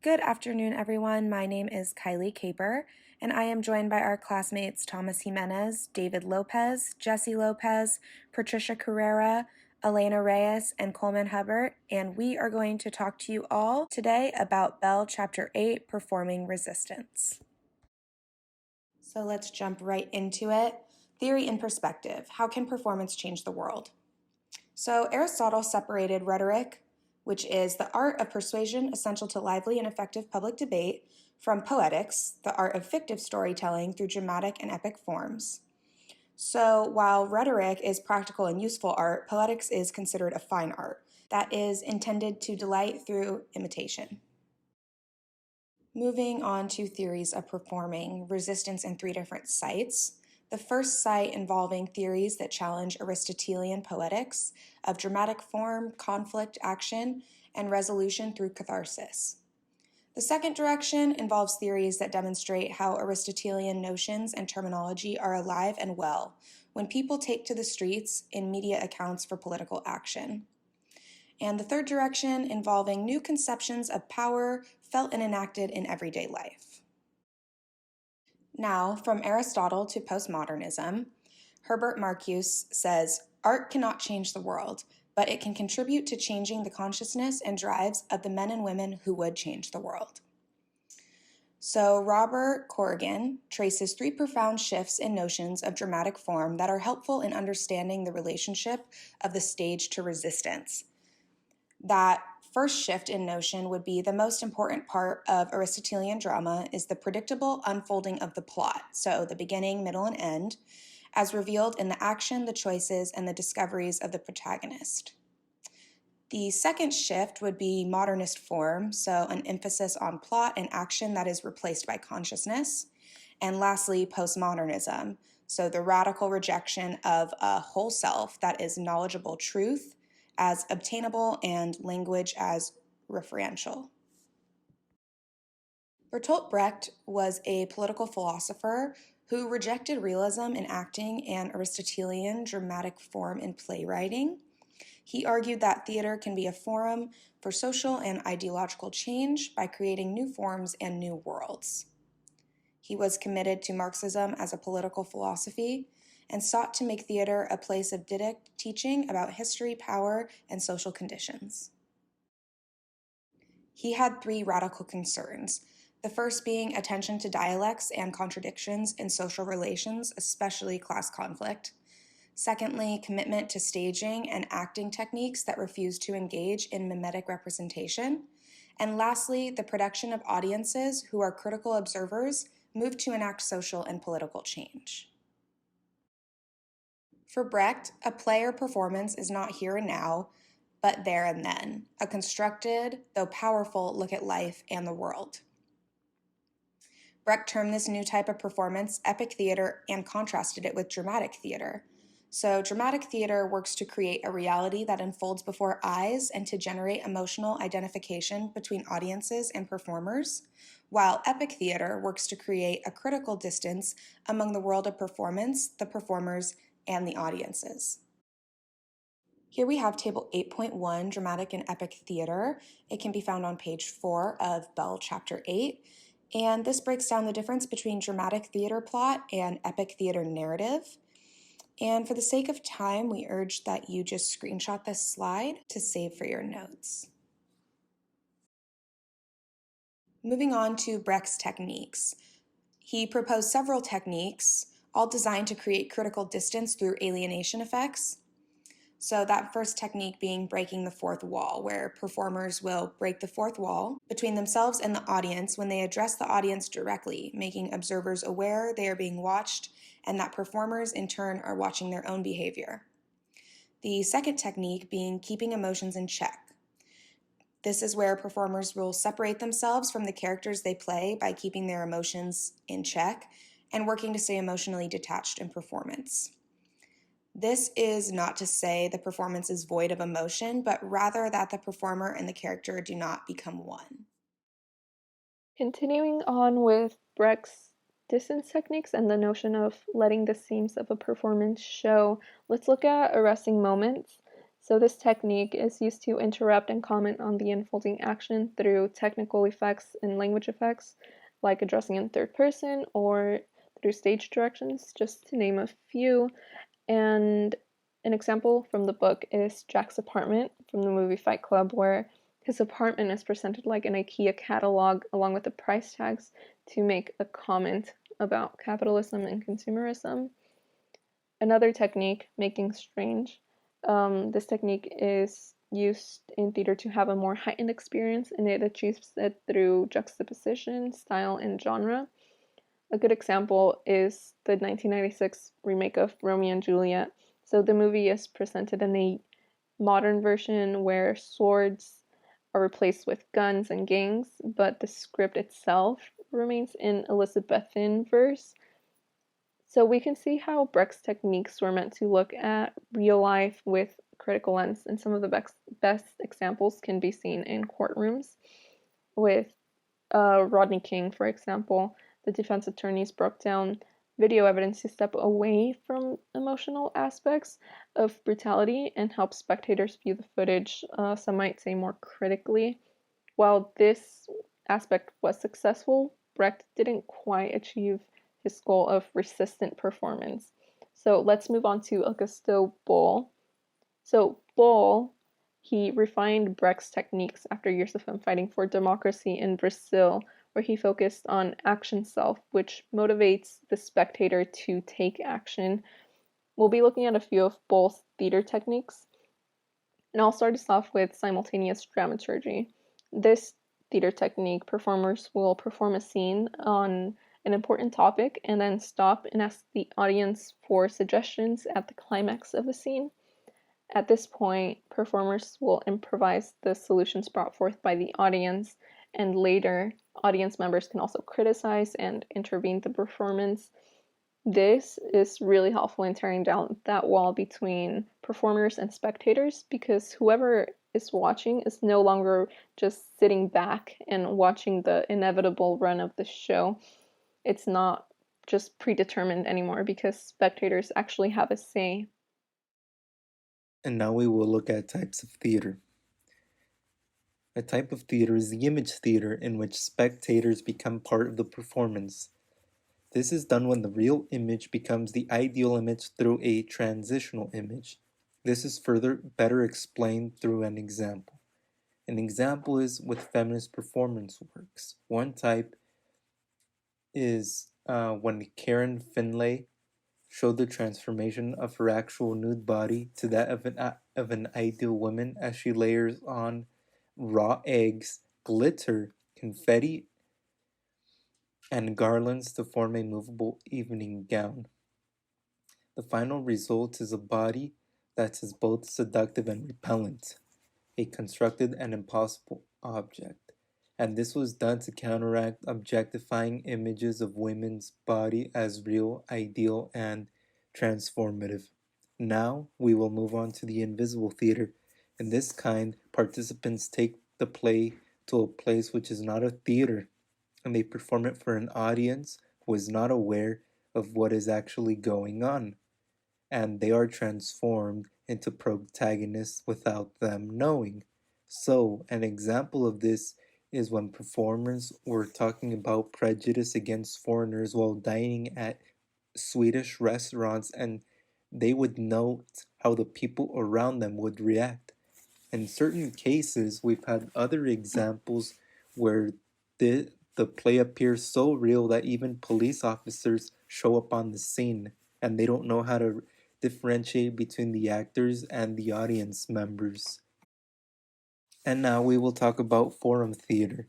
Good afternoon, everyone. My name is Kylie Koeper, and I am joined by our classmates Thomas Jimenez, David Lopez, Jesse Lopez, Patricia Correa, Elaina Reyes, and Coleman Hubert, and we are going to talk to you all today about Bell Chapter 8, Performing Resistance. So let's jump right into it. Theory and perspective. How can performance change the world? So Aristotle separated rhetoric, which is the art of persuasion essential to lively and effective public debate, from poetics, the art of fictive storytelling through dramatic and epic forms. So while rhetoric is practical and useful art, poetics is considered a fine art that is intended to delight through imitation. Moving on to theories of performing resistance in 3 different sites. The first site involving theories that challenge Aristotelian poetics of dramatic form, conflict, action, and resolution through catharsis. The second direction involves theories that demonstrate how Aristotelian notions and terminology are alive and well when people take to the streets in media accounts for political action. And the third direction involving new conceptions of power felt and enacted in everyday life. Now, from Aristotle to postmodernism, Herbert Marcuse says, "Art cannot change the world, but it can contribute to changing the consciousness and drives of the men and women who would change the world." So Robert Corrigan traces 3 profound shifts in notions of dramatic form that are helpful in understanding the relationship of the stage to resistance. That first shift in notion would be the most important part of Aristotelian drama is the predictable unfolding of the plot, so the beginning, middle, and end, as revealed in the action, the choices, and the discoveries of the protagonist. The second shift would be modernist form, so an emphasis on plot and action that is replaced by consciousness. And lastly, postmodernism, so the radical rejection of a whole self that is knowledgeable truth as obtainable and language as referential. Bertolt Brecht was a political philosopher who rejected realism in acting and Aristotelian dramatic form in playwriting. He argued that theater can be a forum for social and ideological change by creating new forms and new worlds. He was committed to Marxism as a political philosophy and sought to make theater a place of didact teaching about history, power, and social conditions. He had 3 radical concerns, the first being attention to dialects and contradictions in social relations, especially class conflict. Secondly, commitment to staging and acting techniques that refuse to engage in mimetic representation. And lastly, the production of audiences who are critical observers moved to enact social and political change. For Brecht, a play or performance is not here and now, but there and then, a constructed, though powerful, look at life and the world. Brecht termed this new type of performance epic theater and contrasted it with dramatic theater. So dramatic theater works to create a reality that unfolds before eyes and to generate emotional identification between audiences and performers, while epic theater works to create a critical distance among the world of performance, the performers, and the audiences. Here we have Table 8.1, Dramatic and Epic Theater. It can be found on page 4 of Bell Chapter 8, and this breaks down the difference between dramatic theater plot and epic theater narrative. And for the sake of time, we urge that you just screenshot this slide to save for your notes. Moving on to Brecht's techniques. He proposed several techniques, all designed to create critical distance through alienation effects. So that first technique being breaking the 4th wall, where performers will break the 4th wall between themselves and the audience when they address the audience directly, making observers aware they are being watched and that performers in turn are watching their own behavior. The second technique being keeping emotions in check. This is where performers will separate themselves from the characters they play by keeping their emotions in check and working to stay emotionally detached in performance. This is not to say the performance is void of emotion, but rather that the performer and the character do not become one. Continuing on with Brecht's distance techniques and the notion of letting the seams of a performance show, let's look at arresting moments. So this technique is used to interrupt and comment on the unfolding action through technical effects and language effects, like addressing in third person or through stage directions, just to name a few. And an example from the book is Jack's apartment from the movie Fight Club, where his apartment is presented like an IKEA catalog along with the price tags to make a comment about capitalism and consumerism. Another technique, making strange. This technique is used in theater to have a more heightened experience, and it achieves it through juxtaposition, style, and genre. A good example is the 1996 remake of Romeo and Juliet. So the movie is presented in a modern version where swords are replaced with guns and gangs, but the script itself remains in Elizabethan verse. So we can see how Brecht's techniques were meant to look at real life with critical lens, and some of the best examples can be seen in courtrooms with Rodney King, for example. The defense attorneys broke down video evidence to step away from emotional aspects of brutality and help spectators view the footage, some might say more critically. While this aspect was successful, Brecht didn't quite achieve his goal of resistant performance. So let's move on to Augusto Boal. So Boal, he refined Brecht's techniques after years of him fighting for democracy in Brazil, where he focused on action self, which motivates the spectator to take action. We'll be looking at a few of Boal's theater techniques, and I'll start us off with simultaneous dramaturgy. This theater technique, performers will perform a scene on an important topic and then stop and ask the audience for suggestions at the climax of the scene. At this point, performers will improvise the solutions brought forth by the audience, and later, audience members can also criticize and intervene the performance. This is really helpful in tearing down that wall between performers and spectators, because whoever is watching is no longer just sitting back and watching the inevitable run of the show. It's not just predetermined anymore because spectators actually have a say. And now we will look at types of theater. A type of theater is the image theater, in which spectators become part of the performance. This is done when the real image becomes the ideal image through a transitional image. This is further better explained through an example. An example is with feminist performance works. One type is when Karen Finlay showed the transformation of her actual nude body to that of an ideal woman as she layers on raw eggs, glitter, confetti, and garlands to form a movable evening gown. The final result is a body that is both seductive and repellent, a constructed and impossible object. And this was done to counteract objectifying images of women's body as real, ideal, and transformative. Now we will move on to the invisible theater. In this kind, participants take the play to a place which is not a theater, and they perform it for an audience who is not aware of what is actually going on, and they are transformed into protagonists without them knowing. So, an example of this is when performers were talking about prejudice against foreigners while dining at Swedish restaurants, and they would note how the people around them would react. In certain cases, we've had other examples where the play appears so real that even police officers show up on the scene and they don't know how to differentiate between the actors and the audience members. And now we will talk about forum theater.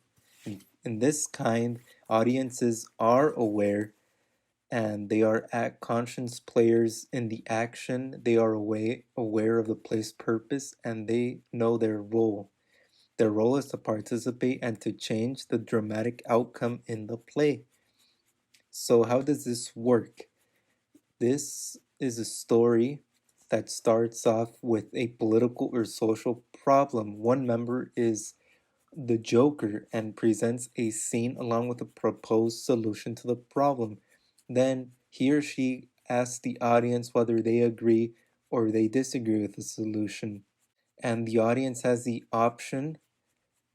In this kind, audiences are aware and they are conscious players in the action. They are aware of the play's purpose and they know their role. Their role is to participate and to change the dramatic outcome in the play. So, how does this work? This is a story that starts off with a political or social problem. One member is the Joker and presents a scene along with a proposed solution to the problem. Then he or she asks the audience whether they agree or they disagree with the solution. and the audience has the option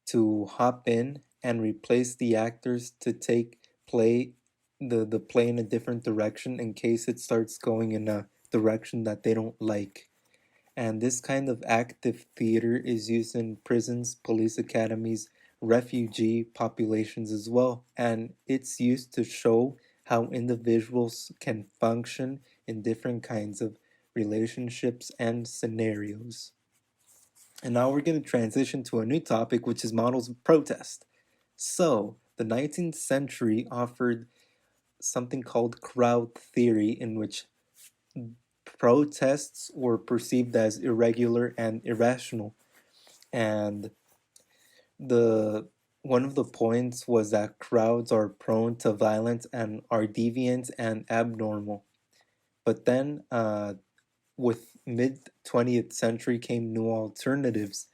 to hop in and replace the actors to take the play in a different direction in case it starts going in a direction that they don't like. And this kind of active theater is used in prisons, police academies, refugee populations as well. And it's used to show how individuals can function in different kinds of relationships and scenarios. And now we're going to transition to a new topic, which is models of protest. So, the 19th century offered something called crowd theory, in which protests were perceived as irregular and irrational. And the one of the points was that crowds are prone to violence and are deviant and abnormal. But then, with mid 20th century came new alternatives,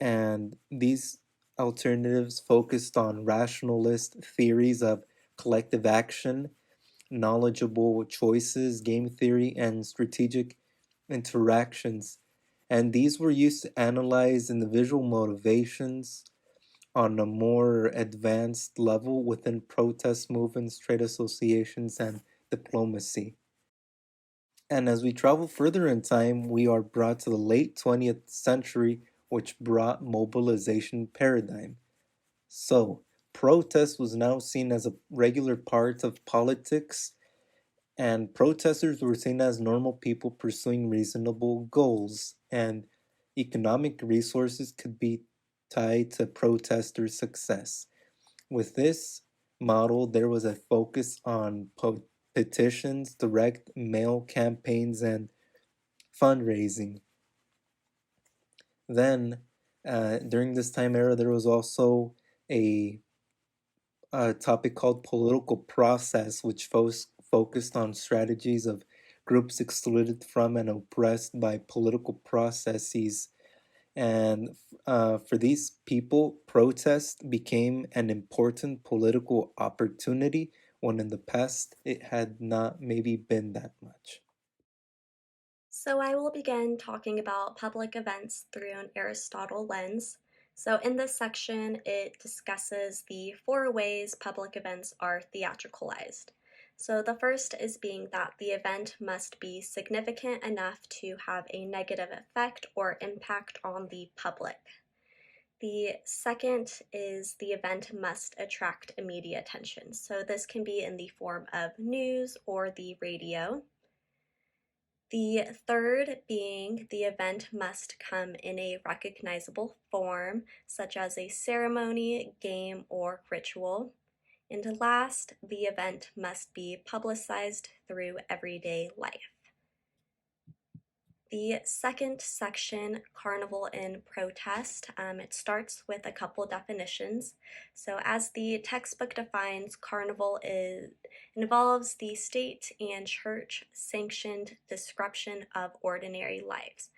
and these alternatives focused on rationalist theories of collective action, knowledgeable choices, game theory, and strategic interactions. And these were used to analyze individual motivations on a more advanced level within protest movements, trade associations, and diplomacy. And as we travel further in time, we are brought to the late 20th century, which brought mobilization paradigm. So, protest was now seen as a regular part of politics, and protesters were seen as normal people pursuing reasonable goals, and economic resources could be tied to protesters' success. With this model, there was a focus on petitions, direct mail campaigns, and fundraising. Then, during this time era, there was also a, a topic called political process, which focused on strategies of groups excluded from and oppressed by political processes. And for these people, protest became an important political opportunity when in the past it had not maybe been that much. So I will begin talking about public events through an Aristotle lens. So in this section, it discusses the four ways public events are theatricalized. So the first is being that the event must be significant enough to have a negative effect or impact on the public. The second is the event must attract immediate attention. So this can be in the form of news or the radio. The third being the event must come in a recognizable form, such as a ceremony, game, or ritual. And last, the event must be publicized through everyday life. The second section, Carnival and Protest, it starts with a couple definitions. So as the textbook defines, carnival involves the state and church sanctioned disruption of ordinary lives.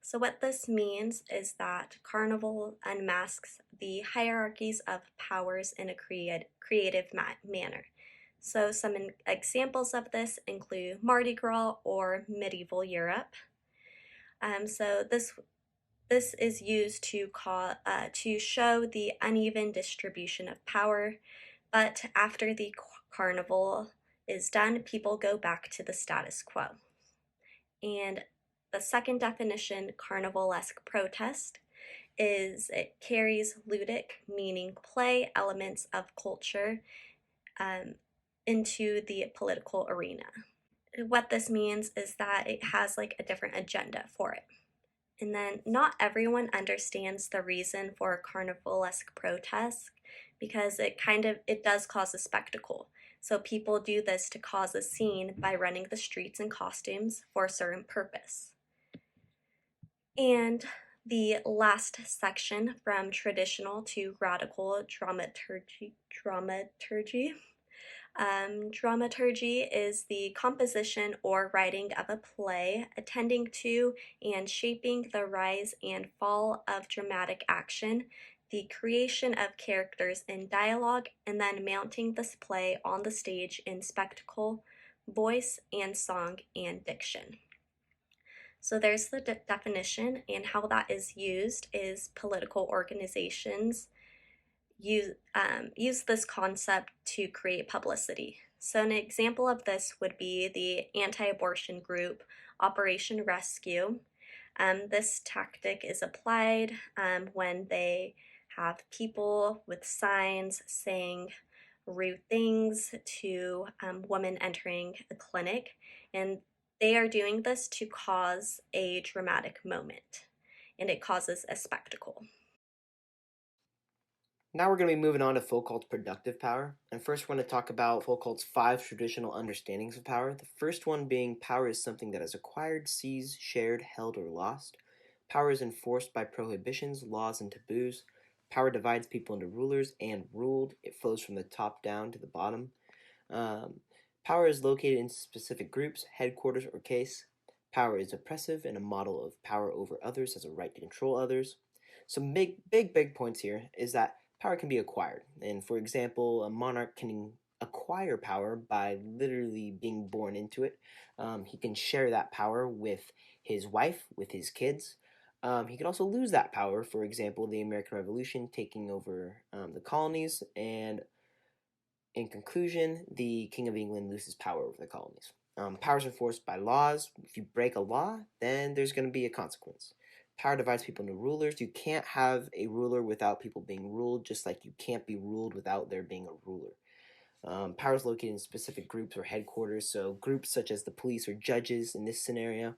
So what this means is that carnival unmasks the hierarchies of powers in a creative manner. So some examples of this include Mardi Gras or medieval Europe. So this is used to show the uneven distribution of power, but after the carnival is done, people go back to the status quo. And the second definition, carnivalesque protest, is it carries ludic, meaning play elements of culture into the political arena. What this means is that it has like a different agenda for it. And then not everyone understands the reason for carnivalesque protest because it does cause a spectacle. So people do this to cause a scene by running the streets in costumes for a certain purpose. And the last section, from traditional to radical dramaturgy. Dramaturgy is the composition or writing of a play, attending to and shaping the rise and fall of dramatic action, the creation of characters in dialogue, and then mounting this play on the stage in spectacle, voice, and song and diction. So there's the definition, and how that is used is political organizations use this concept to create publicity. So, an example of this would be the anti abortion group Operation Rescue. This tactic is applied when they have people with signs saying rude things to women entering a clinic, and they are doing this to cause a dramatic moment, and it causes a spectacle. Now we're going to be moving on to Foucault's productive power. And first we're going to talk about Foucault's 5 traditional understandings of power. The first one being power is something that is acquired, seized, shared, held, or lost. Power is enforced by prohibitions, laws, and taboos. Power divides people into rulers and ruled. It flows from the top down to the bottom. Power is located in specific groups, headquarters, or case. Power is oppressive and a model of power over others as a right to control others. Some big points here is that power can be acquired. And for example, a monarch can acquire power by literally being born into it. He can share that power with his wife, with his kids. He can also lose that power. For example, the American Revolution taking over the colonies, and in conclusion, the King of England loses power over the colonies. Power is enforced by laws. If you break a law, then there's going to be a consequence. Power divides people into rulers. You can't have a ruler without people being ruled, just like you can't be ruled without there being a ruler. Power is located in specific groups or headquarters, so groups such as the police or judges in this scenario.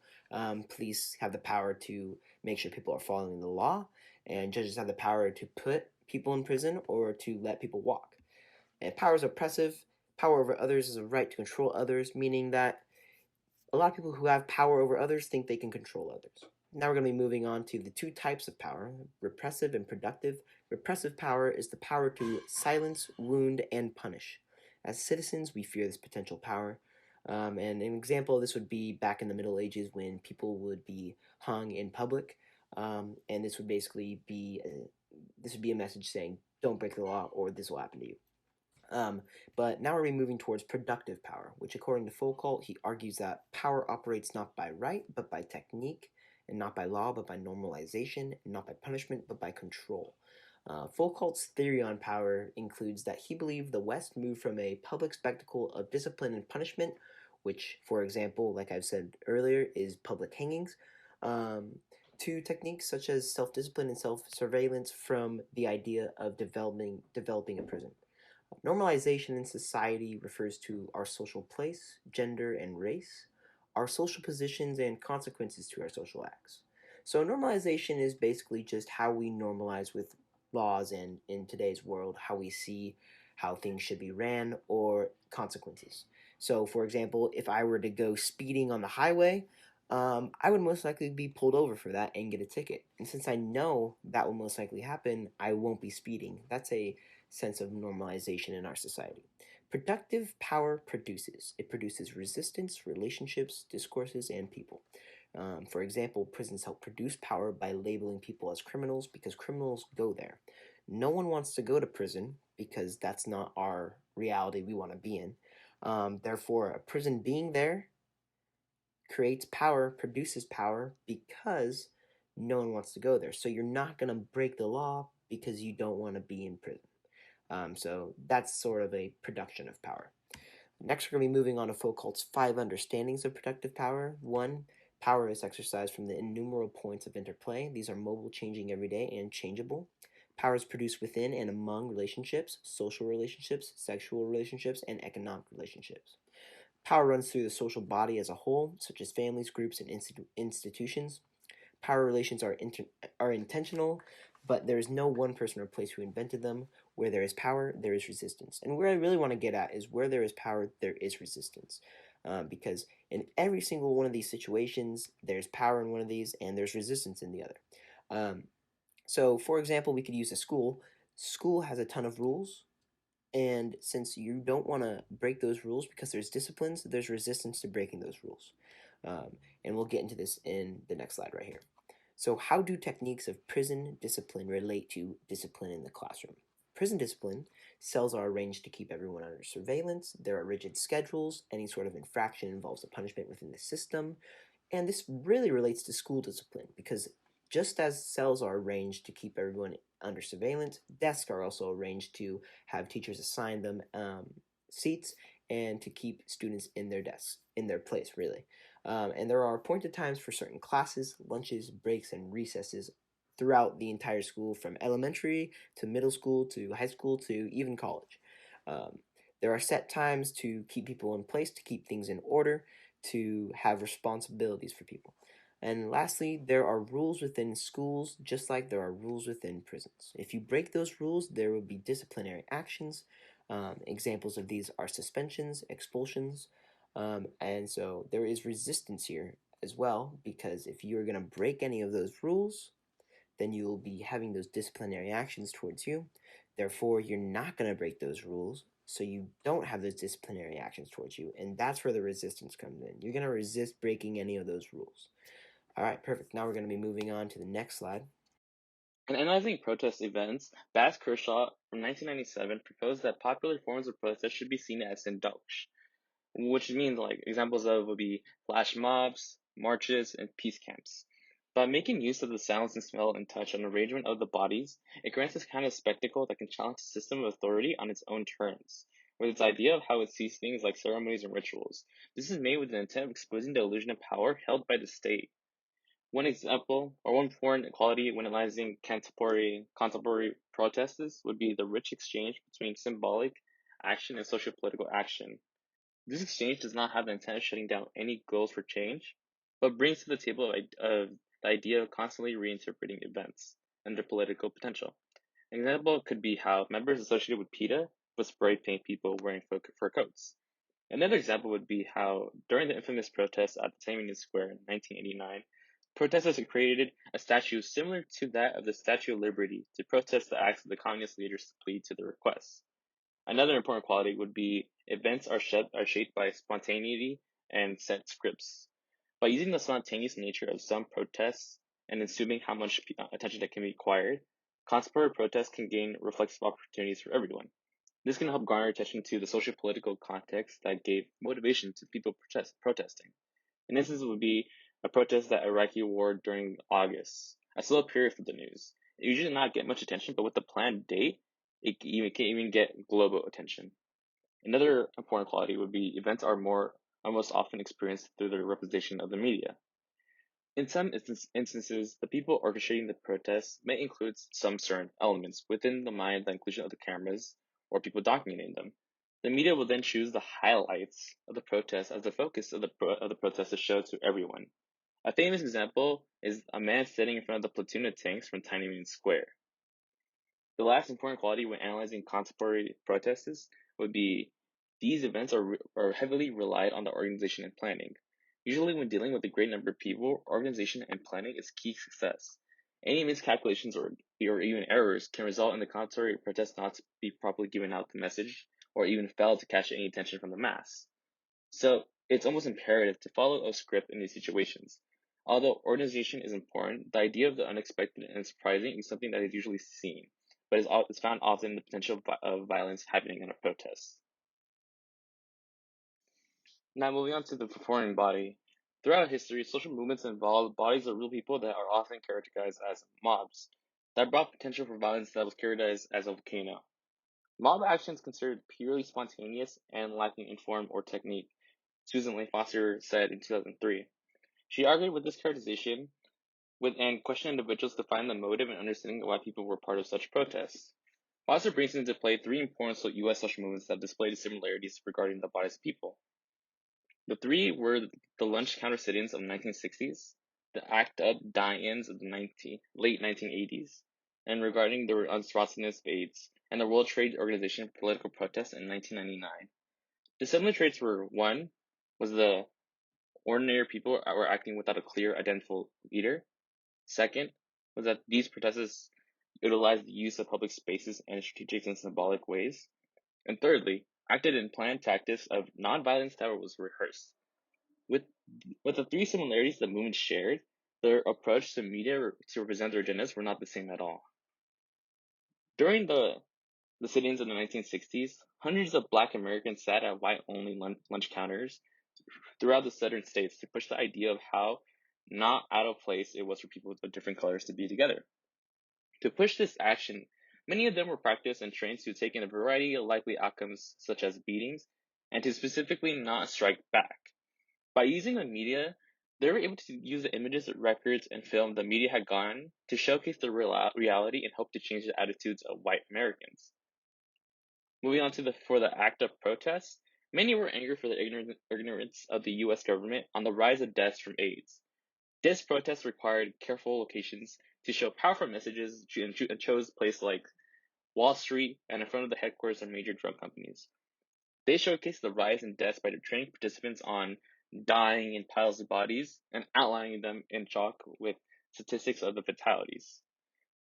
Police have the power to make sure people are following the law, and judges have the power to put people in prison or to let people walk. And power is oppressive. Power over others is a right to control others, meaning that a lot of people who have power over others think they can control others. Now we're going to be moving on to the 2 types of power, repressive and productive. Repressive power is the power to silence, wound, and punish. As citizens, we fear this potential power. And an example of this would be back in the Middle Ages when people would be hung in public. And this would basically be a message saying, don't break the law or this will happen to you. But now we're moving towards productive power, which according to Foucault, he argues that power operates not by right, but by technique, and not by law, but by normalization, and not by punishment, but by control. Foucault's theory on power includes that he believed the West moved from a public spectacle of discipline and punishment, which, for example, like I've said earlier, is public hangings, to techniques such as self-discipline and self-surveillance from the idea of developing a prison. Normalization in society refers to our social place, gender, and race, our social positions, and consequences to our social acts. So normalization is basically just how we normalize with laws and in today's world, how we see how things should be ran or consequences. So for example, if I were to go speeding on the highway, I would most likely be pulled over for that and get a ticket. And since I know that will most likely happen, I won't be speeding. That's a sense of normalization in our society. Productive power produces. It produces resistance, relationships, discourses, and people. For example, prisons help produce power by labeling people as criminals because criminals go there. No one wants to go to prison because that's not our reality we want to be in. Therefore, a prison being there creates power, produces power because no one wants to go there. So you're not going to break the law because you don't want to be in prison. So that's sort of a production of power. Next, we're going to be moving on to Foucault's 5 understandings of productive power. 1, power is exercised from the innumerable points of interplay. These are mobile, changing every day, and changeable. Power is produced within and among relationships, social relationships, sexual relationships, and economic relationships. Power runs through the social body as a whole, such as families, groups, and institutions. Power relations are intentional, but there is no one person or place who invented them. Where there is power, there is resistance. And where I really want to get at is where there is power, there is resistance. Because in every single one of these situations, there's power in one of these, and there's resistance in the other. So, for example, we could use a school. School has a ton of rules, and since you don't want to break those rules because there's disciplines, there's resistance to breaking those rules. And we'll get into this in the next slide right here. So how do techniques of prison discipline relate to discipline in the classroom? Prison discipline, cells are arranged to keep everyone under surveillance. There are rigid schedules. Any sort of infraction involves a punishment within the system. And this really relates to school discipline because just as cells are arranged to keep everyone under surveillance, desks are also arranged to have teachers assign them seats and to keep students in their desks, in their place, really. And there are appointed times for certain classes, lunches, breaks, and recesses throughout the entire school, from elementary to middle school to high school to even college. Um, there are set times to keep people in place, to keep things in order, to have responsibilities for people. And lastly, there are rules within schools just like there are rules within prisons. If you break those rules, there will be disciplinary actions. Examples of these are suspensions, expulsions, and so there is resistance here as well, because if you're going to break any of those rules, then you will be having those disciplinary actions towards you. Therefore, you're not going to break those rules, so you don't have those disciplinary actions towards you, and that's where the resistance comes in. You're going to resist breaking any of those rules. All right, perfect. Now we're going to be moving on to the next slide. In analyzing protest events, Bas Kershaw from 1997 proposed that popular forms of protest should be seen as indulged, which means like examples of would be flash mobs, marches, and peace camps. By making use of the sounds and smell and touch and arrangement of the bodies, it grants this kind of spectacle that can challenge the system of authority on its own terms, with its idea of how it sees things like ceremonies and rituals. This is made with the intent of exposing the illusion of power held by the state. One example, or one foreign quality when analyzing contemporary protests would be the rich exchange between symbolic action and socio-political action. This exchange does not have the intent of shutting down any goals for change, but brings to the table the idea of constantly reinterpreting events and their political potential. An example could be how members associated with PETA would spray paint people wearing fur coats. Another example would be how, during the infamous protests at the Tiananmen Square in 1989, protesters had created a statue similar to that of the Statue of Liberty to protest the acts of the communist leaders to plead to the requests. Another important quality would be events are shaped by spontaneity and set scripts. By using the spontaneous nature of some protests and assuming how much attention that can be acquired, contemporary protests can gain reflexive opportunities for everyone. This can help garner attention to the social political context that gave motivation to people protesting. An instance would be a protest that Iraqi war during August, a slow period for the news. It usually did not get much attention, but with the planned date, it can even get global attention. Another important quality would be events are most often experienced through the representation of the media. In some instances, the people orchestrating the protests may include some certain elements within the mind, the inclusion of the cameras or people documenting them. The media will then choose the highlights of the protest as the focus of the protest to show to everyone. A famous example is a man sitting in front of the platoon of tanks from Tiananmen Square. The last important quality when analyzing contemporary protests would be these events are heavily relied on the organization and planning. Usually when dealing with a great number of people, organization and planning is key success. Any miscalculations or even errors can result in the contemporary protest not to be properly given out the message or even fail to catch any attention from the mass. So it's almost imperative to follow a script in these situations. Although organization is important, the idea of the unexpected and surprising is something that is usually seen, but is found often in the potential of violence happening in a protest. Now moving on to the performing body. Throughout history, social movements involve bodies of real people that are often characterized as mobs, that brought potential for violence that was characterized as a volcano. Mob action is considered purely spontaneous and lacking in form or technique, Susan Lane Foster said in 2003. She argued with this characterization and questioned individuals to find the motive and understanding of why people were part of such protests. Foster brings into play three important U.S. social movements that displayed similarities regarding the bodies of people. The three were the lunch counter sit-ins of the 1960s, the ACT UP die-ins of the late 1980s, and regarding the unresponsiveness of AIDS, and the World Trade Organization political protests in 1999. The similar traits were, one, was the ordinary people were acting without a clear, identifiable leader. Second, was that these protesters utilized the use of public spaces in strategic and symbolic ways. And thirdly, acted in planned tactics of nonviolence that was rehearsed. With the three similarities the movement shared, their approach to media to represent their agendas were not the same at all. During the sit-ins of the 1960s, hundreds of Black Americans sat at white-only lunch counters throughout the southern states to push the idea of how not out of place it was for people of different colors to be together. To push this action, many of them were practiced and trained to take in a variety of likely outcomes, such as beatings, and to specifically not strike back. By using the media, they were able to use the images, records, and film the media had gotten to showcase the reality and hope to change the attitudes of white Americans. Moving on to for the act of protest, many were angry for the ignorance of the U.S. government on the rise of deaths from AIDS. This protest required careful locations to show powerful messages and chose places like Wall Street and in front of the headquarters of major drug companies. They showcased the rise in deaths by training participants on dying in piles of bodies and outlining them in chalk with statistics of the fatalities.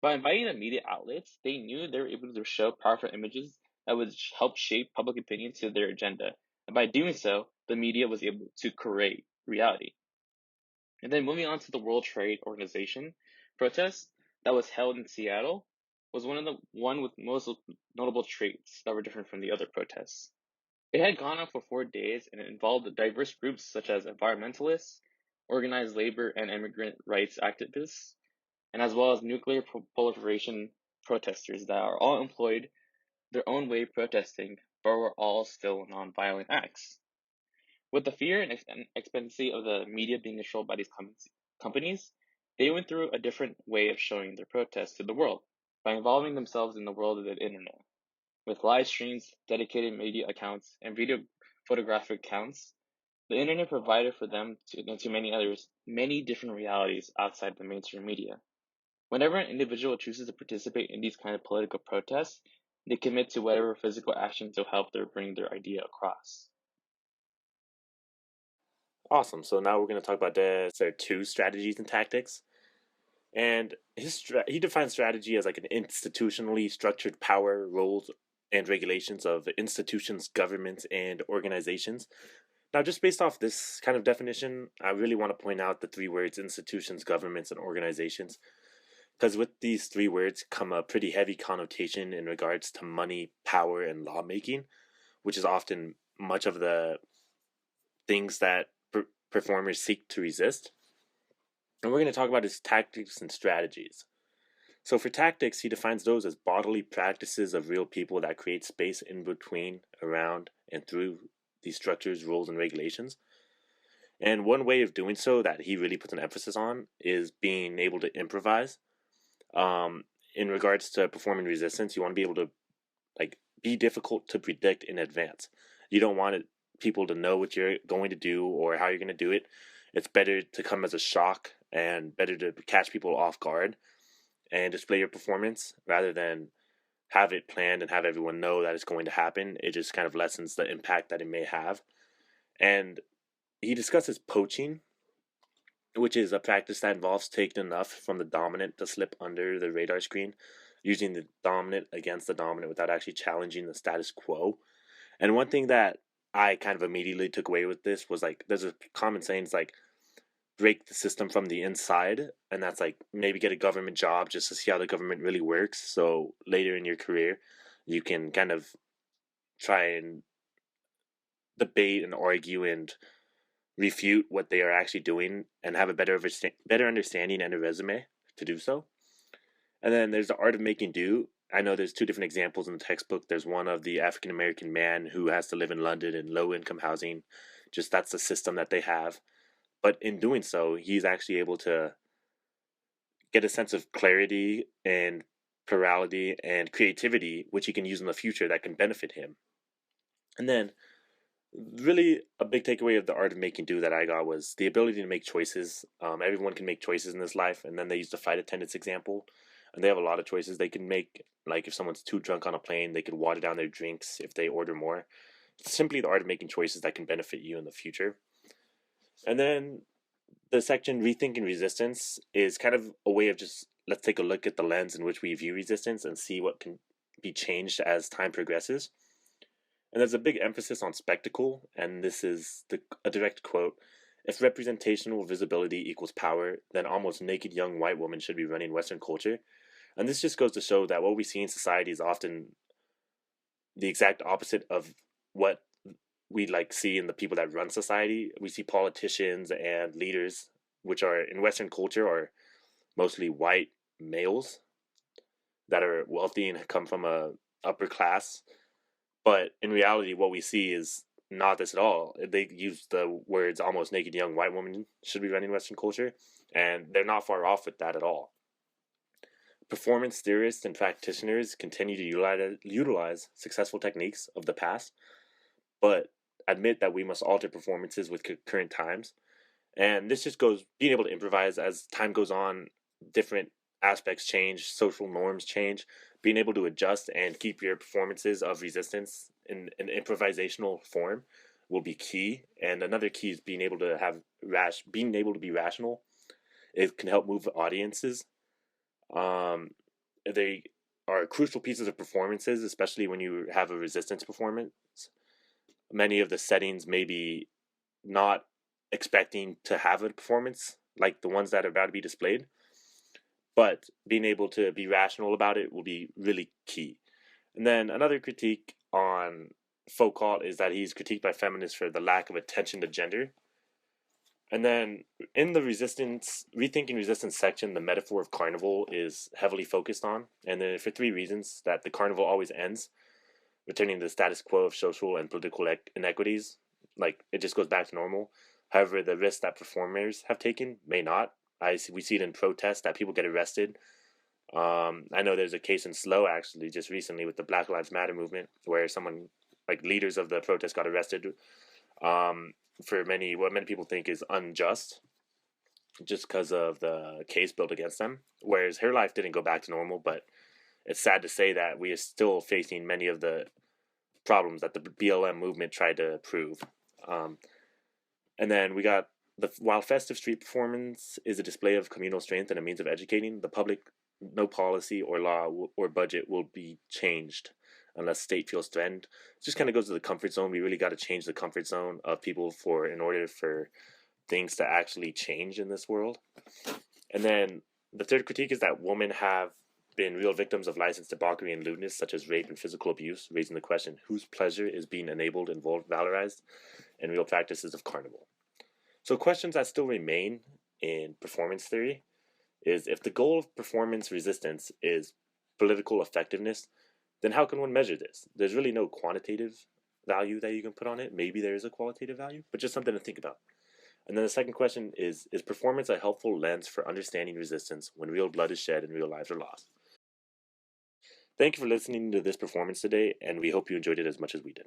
By inviting the media outlets, they knew they were able to show powerful images that would help shape public opinion to their agenda. And by doing so, the media was able to create reality. And then moving on to the World Trade Organization protest that was held in Seattle was one with most notable traits that were different from the other protests. It had gone on for 4 days and it involved diverse groups such as environmentalists, organized labor and immigrant rights activists, and as well as nuclear proliferation protesters that are all employed their own way protesting, but were all still nonviolent acts. With the fear and expectancy of the media being controlled by these companies, they went through a different way of showing their protest to the world by involving themselves in the world of the internet. With live streams, dedicated media accounts, and video photographic accounts, the internet provided for them and to many others many different realities outside the mainstream media. Whenever an individual chooses to participate in these kind of political protests, they commit to whatever physical action to help bring their idea across. Awesome. So now we're going to talk about there are 2 strategies and tactics. And he defines strategy as like an institutionally structured power, roles, and regulations of institutions, governments, and organizations. Now, just based off this kind of definition, I really want to point out the 3 words institutions, governments, and organizations. Because with these 3 words come a pretty heavy connotation in regards to money, power, and lawmaking, which is often much of the things that performers seek to resist. And we're going to talk about his tactics and strategies. So for tactics, he defines those as bodily practices of real people that create space in between, around, and through these structures, rules, and regulations. And one way of doing so that he really puts an emphasis on is being able to improvise. In regards to performing resistance, you want to be able to be difficult to predict in advance. You don't want people to know what you're going to do or how you're going to do it. It's better to come as a shock and better to catch people off guard and display your performance rather than have it planned and have everyone know that it's going to happen. It just kind of lessens the impact that it may have. And he discusses poaching, which is a practice that involves taking enough from the dominant to slip under the radar screen, using the dominant against the dominant without actually challenging the status quo. And one thing that I kind of immediately took away with this was there's a common saying, it's break the system from the inside, and that's maybe get a government job just to see how the government really works, so later in your career you can kind of try and debate and argue and refute what they are actually doing and have a better understanding and a resume to do so. And then there's the art of making do. I know there's 2 different examples in the textbook. There's one of the African American man who has to live in London in low income housing. Just that's the system that they have. But in doing so, he's actually able to get a sense of clarity and plurality and creativity, which he can use in the future that can benefit him. And then really a big takeaway of the art of making do that I got was the ability to make choices. Everyone can make choices in this life. And then they use the flight attendants example. And they have a lot of choices they can make. Like if someone's too drunk on a plane, they could water down their drinks if they order more. It's simply the art of making choices that can benefit you in the future. And then the section Rethinking Resistance is kind of a way of just, let's take a look at the lens in which we view resistance and see what can be changed as time progresses. And there's a big emphasis on spectacle, and this is a direct quote: "If representational visibility equals power, then almost naked young white women should be running Western culture." And this just goes to show that what we see in society is often the exact opposite of what we like see in the people that run society. We see politicians and leaders, which are in Western culture are mostly white males that are wealthy and come from a upper class. But in reality, what we see is not this at all. They use the words almost naked young white woman should be running Western culture, and they're not far off with that at all. Performance theorists and practitioners continue to utilize successful techniques of the past, but admit that we must alter performances with current times. And this just goes being able to improvise as time goes on, different aspects change, social norms change, being able to adjust and keep your performances of resistance in an improvisational form will be key. And another key is being able to being able to be rational. It can help move audiences. They are crucial pieces of performances, especially when you have a resistance performance. Many of the settings may be not expecting to have a performance like the ones that are about to be displayed, but being able to be rational about it will be really key. And then another critique on Foucault is that he's critiqued by feminists for the lack of attention to gender. And then in the rethinking resistance section, the metaphor of carnival is heavily focused on, and then for 3 reasons: that the carnival always ends, returning to the status quo of social and political inequities, like it just goes back to normal. However, the risks that performers have taken may not. We see it in protests that people get arrested. I know there's a case in Slow actually just recently with the Black Lives Matter movement where someone, like leaders of the protest, got arrested for what many people think is unjust, just because of the case built against them. Whereas her life didn't go back to normal, but it's sad to say that we are still facing many of the problems that the BLM movement tried to prove. And then we got while festive street performance is a display of communal strength and a means of educating the public, no policy or law or budget will be changed unless state feels threatened. It just kind of goes to the comfort zone. We really got to change the comfort zone of people in order for things to actually change in this world. And then the third critique is that women have been real victims of licensed debauchery and lewdness, such as rape and physical abuse, raising the question, whose pleasure is being enabled and valorized in real practices of carnival? So questions that still remain in performance theory is, if the goal of performance resistance is political effectiveness, then how can one measure this? There's really no quantitative value that you can put on it. Maybe there is a qualitative value, but just something to think about. And then the second question is performance a helpful lens for understanding resistance when real blood is shed and real lives are lost? Thank you for listening to this performance today, and we hope you enjoyed it as much as we did.